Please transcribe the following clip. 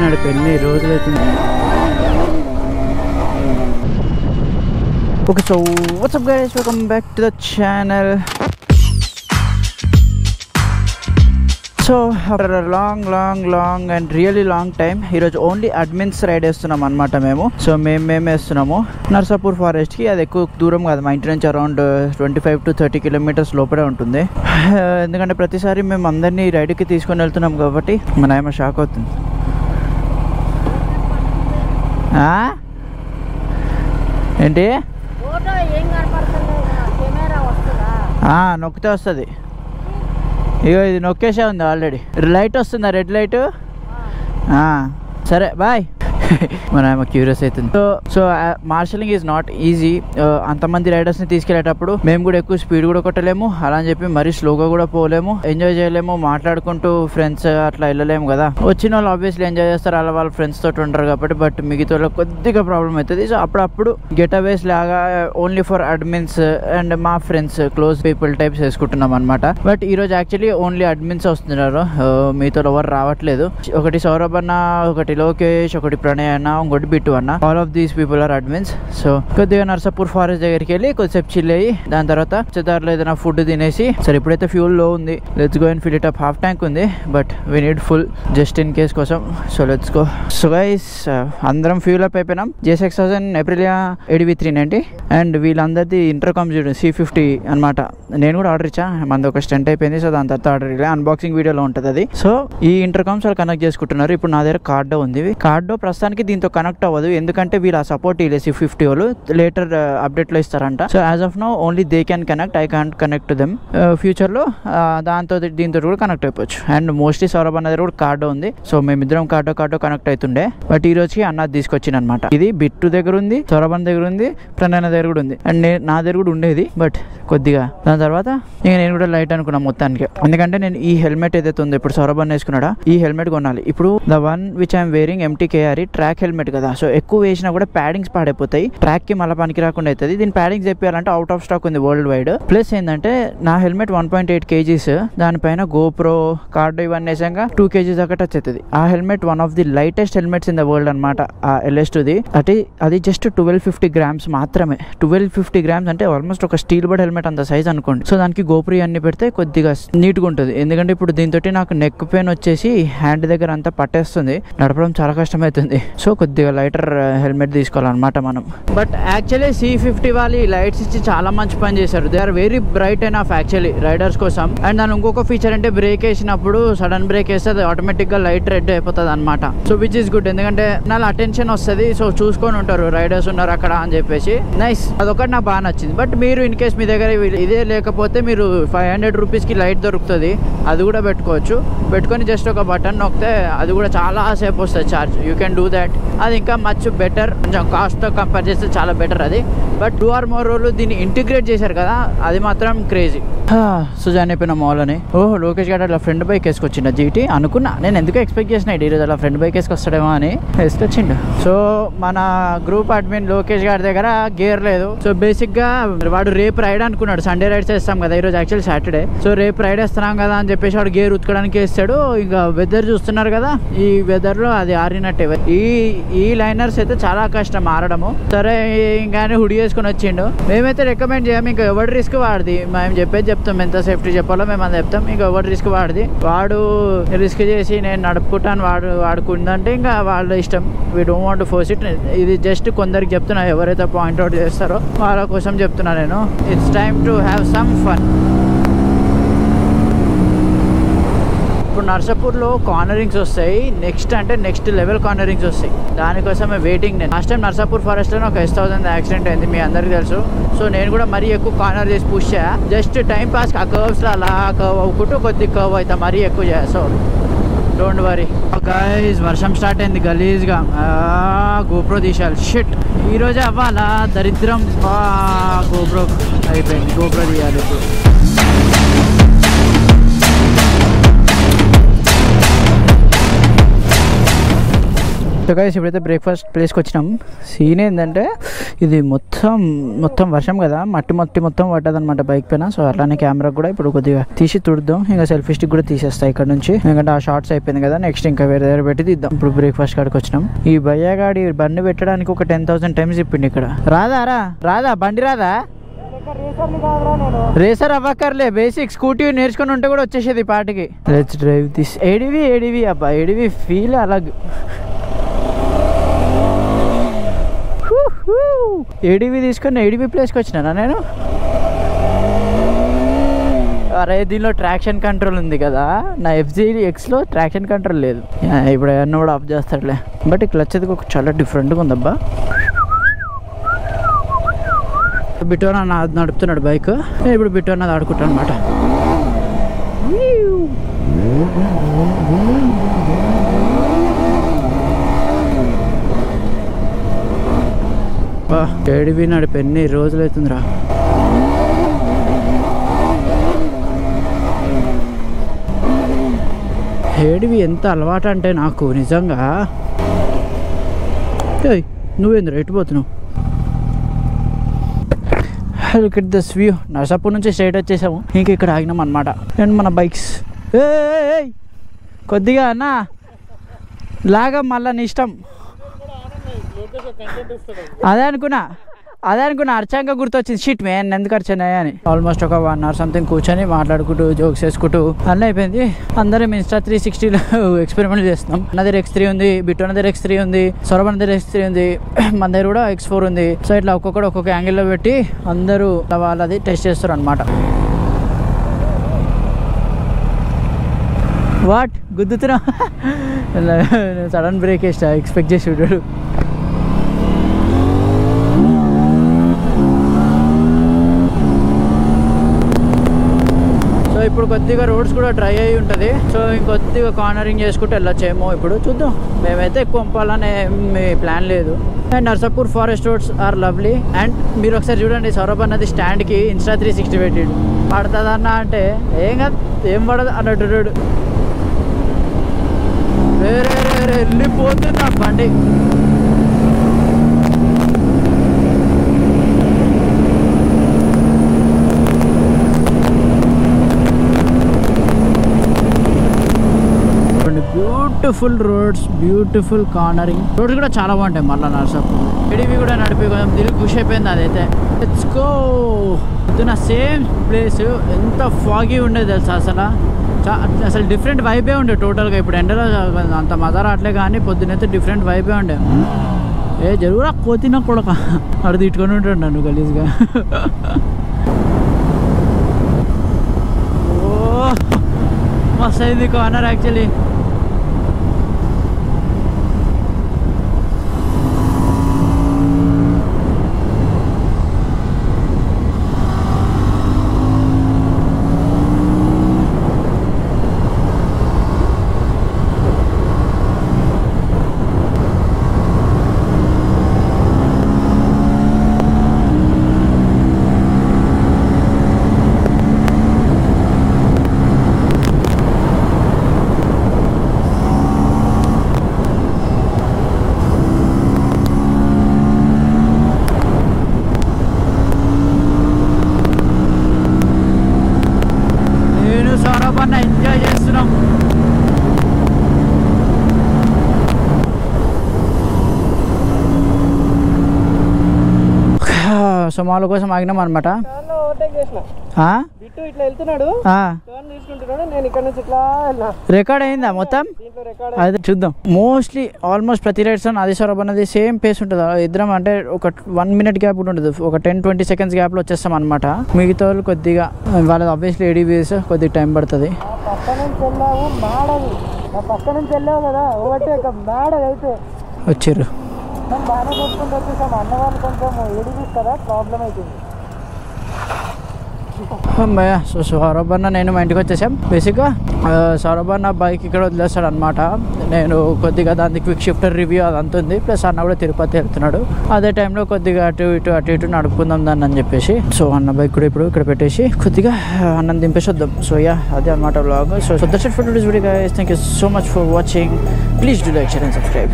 నడిపి ఎన్ని రోజులైతుంది. Okay, so what's up guys, welcome back to the channel. So after a long and really long time ఈరోజు only admins ride వేస్తున్నాం అనమాట. So మేము వేస్తున్నాము నర్సాపూర్ ఫారెస్ట్కి. అది ఎక్కువ దూరం కాదు, మా ఇంటి నుంచి అరౌండ్ 25 to 30 kilometers లోపలే ఉంటుంది. ఎందుకంటే ప్రతిసారి మేము అందరినీ రైడ్కి తీసుకొని వెళ్తున్నాం కాబట్టి మన ఏమో షాక్ అవుతుంది. ఏంటి నొక్కితే వస్తుంది. ఇగో ఇది నొక్కేసే ఉంది ఆల్రెడీ. లైట్ వస్తుందా? Red light. సరే బాయ్. మన క్యూరియస్ అవుతుంది. So marshalling is not easy. అంతమంది రైడర్స్ని తీసుకెళ్ళేటప్పుడు మేము కూడా ఎక్కువ స్పీడ్ కూడా కొట్టలేము, అలా అని చెప్పి మరీ స్లోగా కూడా పోలేము, ఎంజాయ్ చేయలేము, మాట్లాడుకుంటూ ఫ్రెండ్స్ అట్లా వెళ్ళలేము కదా. వచ్చిన వాళ్ళు ఆబ్వియస్లీ ఎంజాయ్ చేస్తారు, అలా వాళ్ళ ఫ్రెండ్స్ తోటి ఉంటారు కాబట్టి. బట్ మిగతా వాళ్ళకి కొద్దిగా ప్రాబ్లం అవుతుంది. సో అప్పుడప్పుడు గెట్ అవేస్ లాగా ఓన్లీ ఫర్ అడ్మిన్స్ అండ్ మా ఫ్రెండ్స్ క్లోజ్ పీపుల్ టైప్స్ వేసుకుంటున్నాం అనమాట. బట్ ఈరోజు యాక్చువల్లీ ఓన్లీ అడ్మిన్స్ వస్తున్నారు, మీతో ఎవరు రావట్లేదు. ఒకటి సౌరభ్ అన్న, ఒకటి లోకేష్, ఒకటి ప్రణయ్ అన్న, ఇంకోటి బిట్టు అన్న. All of these people are admins. So కొద్దిగా నర్సాపూర్ ఫారెస్ట్ దగ్గరికి వెళ్ళి కొద్దిసేపు చిల్ అయ్యి దాని తర్వాత చిదారులో ఏదైనా ఫుడ్ తినేసి, సరే ఇప్పుడైతే ఫ్యూల్ లో ఉంది, let's go and fill it up. Half tank ఉంది but we need full just in case కోసం. So let's go. So guys అందరం ఫ్యూల్ అప్ అయిపోయినాం. JS6000 Aprilia ADV390 and వీళ్ళందరిది intercom C50 అనమాట. నేను కూడా ఆర్డర్ ఇచ్చా, మనది ఒక స్టెంట్ అయిపోయింది. సో దాని తర్వాత ఆర్డర్ ఇలా అన్బాక్సింగ్ వీడియోలో ఉంటుంది అది. సో ఈ ఇంటర్కామ్స్ వాళ్ళు కనెక్ట్ చేసుకుంటున్నారు. ఇప్పుడు నా దగ్గర కార్డో ఉంది. కార్డో ప్రస్తుతానికి దీంతో కనెక్ట్ అవ్వదు, ఎందుకంటే వీళ్ళ సపోర్ట్ ఇవ్వలేదు C50 వాళ్ళు. లేటర్ అప్డేట్లో ఇస్తారంట. So as of now only they can connect, I can't connect to them. ఫ్యూచర్లో దాంతో దీంతో కూడా కనెక్ట్ అయిపోవచ్చు. అండ్ మోస్ట్లీ సౌరభ్ అన్న దగ్గర కూడా కార్డో ఉంది. సో మేమిద్దరం కార్డో కనెక్ట్ అవుతుండే. బట్ ఈ రోజుకి అన్నది తీసుకొచ్చింది అనమాట. ఇది బిట్టు దగ్గర ఉంది, సౌరభ్ అన్న దగ్గర ఉంది, ప్రణయ్ దగ్గర కూడా ఉంది, అండ్ నా దగ్గర కూడా ఉండేది. బట్ కొద్దిగా దాని తర్వాత నేను కూడా లైట్ అనుకున్నా మొత్తానికి. ఎందుకంటే నేను ఈ హెల్మెట్ ఏదైతే ఉందో, ఇప్పుడు సౌరభ్ అన్న వేసుకున్నాడా, ఈ హెల్మెట్ కొనాలి. ఇప్పుడు the one which I'm wearing MTKR track helmet కదా. సో ఎక్కువ వేసినా కూడా ప్యాడింగ్స్ పాడైపోతాయి, ట్రాక్ కి మళ్ళీ పనికి రాకుండా అవుతుంది. దీని ప్యాడింగ్స్ చెప్పాలంటే అవుట్ ఆఫ్ స్టాక్ ఉంది వరల్డ్ వైడ్. ప్లస్ ఏంటంటే నా హెల్మెట్ 1.8 kgs, దానిపైన గోప్రో కార్డో ఇవన్నీ వేసాక 2 kgs దాకా టచ్ అవుతుంది. ఆ helmet one of the lightest helmets in the world అనమాట. ఆ LS2ది అది జస్ట్ 1250 grams మాత్రమే. 1250 grams అంటే ఆల్మోస్ట్ ఒక స్టీల్ బడ్ హెల్మెట్ అంత సైజ్ అనుకోండి. సో దానికి గోప్రో అన్ని పెడితే కొద్దిగా నీట్గా ఉంటుంది. ఎందుకంటే ఇప్పుడు దీంతో నాకు నెక్ పెయిన్ వచ్చేసి హ్యాండ్ దగ్గర అంతా పట్టేస్తుంది, నడపడం చాలా కష్టమవుతుంది. సో కొద్దిగా లైటర్ హెల్మెట్ తీసుకోవాలన్నమాట మనం. బట్ యాక్చువల్లీ C50 వాళ్ళు ఈ లైట్స్ ఇచ్చి చాలా మంచి పని చేశారు. They are very bright and of actually riders కోసం. అండ్ దాని ఇంకొక ఫీచర్ అంటే బ్రేక్ వేసినప్పుడు సడన్ బ్రేక్ వేస్తే అది ఆటోమేటిక్ గా లైట్ రెడ్ అయిపోతుంది అనమాట. సో విచ్ ఇస్ గుడ్, ఎందుకంటే నా అటెన్షన్ వస్తుంది. సో చూసుకొని ఉంటారు రైడర్స్ ఉన్నారు అక్కడ అని చెప్పేసి. నైస్, అదొకటి నాకు బాగా నచ్చింది. బట్ మీరు ఇన్ కేస్ మీ దగ్గర ఇదే లేకపోతే మీరు 500 rupees కి లైట్ దొరుకుతుంది, అది కూడా పెట్టుకోవచ్చు. పెట్టుకొని జస్ట్ ఒక బటన్ నొక్కితే అది కూడా చాలా సేపు వస్తుంది charge. You can do that. అది ఇంకా మచ్ బెటర్, కొంచెం కాస్ట్తో కంపేర్ చేస్తే చాలా బెటర్ అది. బట్ 2 or more రోజులు దీన్ని ఇంటిగ్రేట్ చేశారు కదా, అది మాత్రం క్రేజీ. సుజాన్ అయిపోయిన మాల్ అని. లోకేష్ గారు అట్లా ఫ్రెండ్ బైక్ వేసుకొచ్చిండు GT అనుకున్నా. నేను ఎందుకు ఎక్స్పెక్ట్ చేసిన ఈరోజు అలా ఫ్రెండ్ బైక్ వేసుకొస్తాడేమో అని వేసుకొచ్చిండు. సో మన గ్రూప్ అడ్మిన్ లోకేష్ గారి దగ్గర గేర్ లేదు. సో బేసిక్ గా వాడు రేపు రైడ్ అనుకున్నాడు, సండే రైడ్స్ వేస్తాం కదా, ఈరోజు యాక్చువల్లీ సాటర్డే. సో రేపు రైడ్ వేస్తున్నాం కదా అని చెప్పేసి వాడు గేర్ ఉతకడానికి వేస్తాడు. ఇంకా వెదర్ చూస్తున్నారు కదా, ఈ వెదర్ లో అది ఆరినట్టే. ఈ లైనర్స్ అయితే చాలా కష్టం ఆరడము. సరే ఇంకా హుడి వేసుకొని వచ్చిండు. మేమైతే రికమెండ్ చేయము, ఇంకా ఎవరి రిస్క్ వాడిది. మేము చెప్పేది చెప్తాం, ఎంత సేఫ్టీ చెప్పాలో మేము అది చెప్తాం. ఇంకా ఎవరి రిస్క్ వాడిది. వాడు రిస్క్ చేసి నేను నడుపుకుంటాను వాడుకుందంటే ఇంకా వాళ్ళ ఇష్టం. We don't want to force it. ఇది జస్ట్ కొందరికి చెప్తున్నా, ఎవరైతే పాయింట్అవుట్ చేస్తారో వాళ్ళ కోసం చెప్తున్నా నేను. It's time to have some fun. ఇప్పుడు నర్సాపూర్లో కార్నరింగ్స్ వస్తాయి, నెక్స్ట్ లెవెల్ కార్నరింగ్స్ వస్తాయి. దానికోసమే వెయిటింగ్. నేను లాస్ట్ టైం నర్సాపూర్ ఫారెస్ట్లోనే ఒక S1000 యాక్సిడెంట్ అయింది, మీ అందరికీ తెలుసు. సో నేను కూడా మరీ ఎక్కువ కార్నర్ చేసి పుష్ చేయ, జస్ట్ టైం పాస్. ఆ కర్వ్స్లో అలా కర్వ్ అవ్వకుంటూ కొద్ది కర్వ్ అవుతా, మరీ ఎక్కువ చేయ. So don't worry guys. వర్షం స్టార్ట్ అయింది గలీజ్గా. గోప్రో తీసేయాలి. షిట్, ఈరోజే అవ్వాలా దరిద్రం. గోప్రో అయిపోయింది, గోప్రో తీయాలి ఇప్పుడు. సో గైస్ ఇప్పుడైతే బ్రేక్ఫాస్ట్ ప్లేస్కి వచ్చినాం. సీన్ ఏంటంటే ఇది మొత్తం వర్షం కదా, మట్టి మొత్తం పడ్డదనమాట బైక్ పైన. సో అట్లానే కెమెరా కూడా ఇప్పుడు కొద్దిగా తీసి తుడుద్దాం, ఇంకా సెల్ఫీ స్టిక్ కూడా తీసేస్తాయి ఇక్కడ నుంచి, ఎందుకంటే ఆ షార్ట్స్ అయిపోయింది కదా. నెక్స్ట్ ఇంకా వేరే దగ్గర పెట్టి తీద్దాం. ఇప్పుడు బ్రేక్ఫాస్ట్ కాడికి వచ్చినాం. ఈ భయ్యగాడి బండి పెట్టడానికి ఒక 10,000 టైమ్స్ చెప్పిండి ఇక్కడ. రాదా బండి రాదా? రేసర్ అవ్వక్కర్లే, బేసిక్ స్కూటీ నేర్చుకుని ఉంటే కూడా వచ్చేసేది పాటికి. లెట్స్ డ్రైవ్ దిస్ ఏడివి అబ్బా, ఏడివి ఫీల్ అలాగే. ఏడివి తీసుకొని ఏడివి ప్లేస్కి వచ్చినా నేను. అరే దీనిలో ట్రాక్షన్ కంట్రోల్ ఉంది కదా, నా FZ-Xలో ట్రాక్షన్ కంట్రోల్ లేదు. ఇప్పుడు అన్నీ కూడా ఆఫ్ చేస్తాడులే, బట్ ఈ క్లచ్ అది చాలా డిఫరెంట్గా ఉందబ్బా. బిటోనా నడుపుతున్నాడు బైక్, ఇప్పుడు బిటోనా ఆడుకుంటాను అనమాట. ఏడివి నడిపి ఎన్ని రోజులు అవుతుందిరా. ఏడివి ఎంత అలవాటు అంటే నాకు నిజంగా. నువ్వేంద్ర ఎటు పోతున్నావు? Look at this view. Narsapur నుంచి స్ట్రైట్ వచ్చేసాము, ఇంక ఇక్కడ ఆగినాం అనమాట. అండ్ మన బైక్స్ కొద్దిగా అన్నా లాగా మళ్ళా నీ ఇష్టం. అదే అనుకున్నా అర్చంగా గుర్తొచ్చింది. షిట్ మ్యాన్ ఎందుకు అర్చనాయా అని. ఆల్మోస్ట్ ఒక 1 hour సంథింగ్ కూర్చొని మాట్లాడుకుంటూ జోక్స్ వేసుకుంటూ అన్నీ అయిపోయింది. అందరం Insta360లో ఎక్స్పెరిమెంట్ చేస్తున్నాం. నా దగ్గర X3 ఉంది, బిట్టో దగ్గర X3 ఉంది, సౌరభ్ దగ్గర X3 ఉంది, మన దగ్గర కూడా X4 ఉంది. సో ఇట్లా ఒక్కొక్క యాంగిల్లో పెట్టి అందరూ వాళ్ళది టెస్ట్ చేస్తారు అనమాట. వాట్ గుద్దుతున్నా సడన్ బ్రేక్ వేస్తా, ఎక్స్పెక్ట్ చేసి ఉంటాడు. ఇప్పుడు కొద్దిగా రోడ్స్ కూడా డ్రై అయి ఉంటుంది. సో ఇంకొద్దిగా కార్నరింగ్ చేసుకుంటూ వెళ్ళొచ్చేమో. ఇప్పుడు చూద్దాం. మేమైతే ఎక్కువ పంపాలనే మీ ప్లాన్ లేదు. And Narsapur forest roads are lovely. And మీరు ఒకసారి చూడండి, సౌరభ్ అన్నది స్టాండ్కి Insta360 పెట్టిండు. పడుతుందన్న అంటే ఏం కాదు, ఏం పడదు అన్నట్టు వేరే వెళ్ళిపోతుంది ఆ బండి. Beautiful roads, beautiful cornering. Roads కూడా చాలా బాగుంటాయి. మళ్ళీ నర్సాపూర్ ఏడివి కూడా నడిపి కొంచెం దిల్ ఖుషి అయిపోయింది. అదైతే లెట్స్ గో. పొద్దున సేమ్ ప్లేస్ ఎంత ఫాగీ ఉండేది తెలుసా అసలు డిఫరెంట్ వైబే ఉండే టోటల్గా. ఇప్పుడు ఎండలో అంత మజా రావట్లే, కానీ పొద్దునైతే డిఫరెంట్ వైబే ఉండే. జరుగురా కోతినా కొడక అడు తిట్టుకొని ఉంటాడు నన్ను గలీజ్గా. ఓ మస్తు అయింది కార్నర్ యాక్చువల్లీ. ఎంజాయ్ చేస్తున్నాం. సో మాల కోసం ఆగినాం అనమాట. రికార్డ్ అయిందా మొత్తం? అదే చూద్దాం. మోస్ట్లీ ఆల్మోస్ట్ ప్రతి రైడ్స్ అది సౌరభ్ అన్నది సేమ్ పేస్ ఉంటుంది. ఇద్దరం అంటే ఒక 1 minute గ్యాప్ ఉంటుంది, ఒక 10-20 seconds గ్యాప్లో వచ్చేస్తాం అనమాట. మిగతా వాళ్ళు కొద్దిగా వాళ్ళది ఆబ్వియస్లీ ADBS కొద్దిగా టైం పడుతుంది. వచ్చారు సో సౌరభ్ అన్న నేను మా ఇంటికి వచ్చేసాం. బేసిక్గా సౌరభ్ అన్న బైక్ ఇక్కడ వదిలేస్తాడు అనమాట. నేను కొద్దిగా దానికి క్విక్ షిఫ్టర్ రివ్యూ అది అంతుంది, ప్లస్ అన్న కూడా తిరుపతి వెళ్తున్నాడు. అదే టైంలో కొద్దిగా అటు ఇటు నడుపుకుందాం దాన్ని అని చెప్పేసి సో అన్న బైక్ కూడా ఇప్పుడు ఇక్కడ పెట్టేసి కొద్దిగా అన్నం దింపేసి వద్దాం. సో యా అదే అనమాట vlog. So that's it for today's video guys. Thank you so much for watching. Please do like, share and subscribe.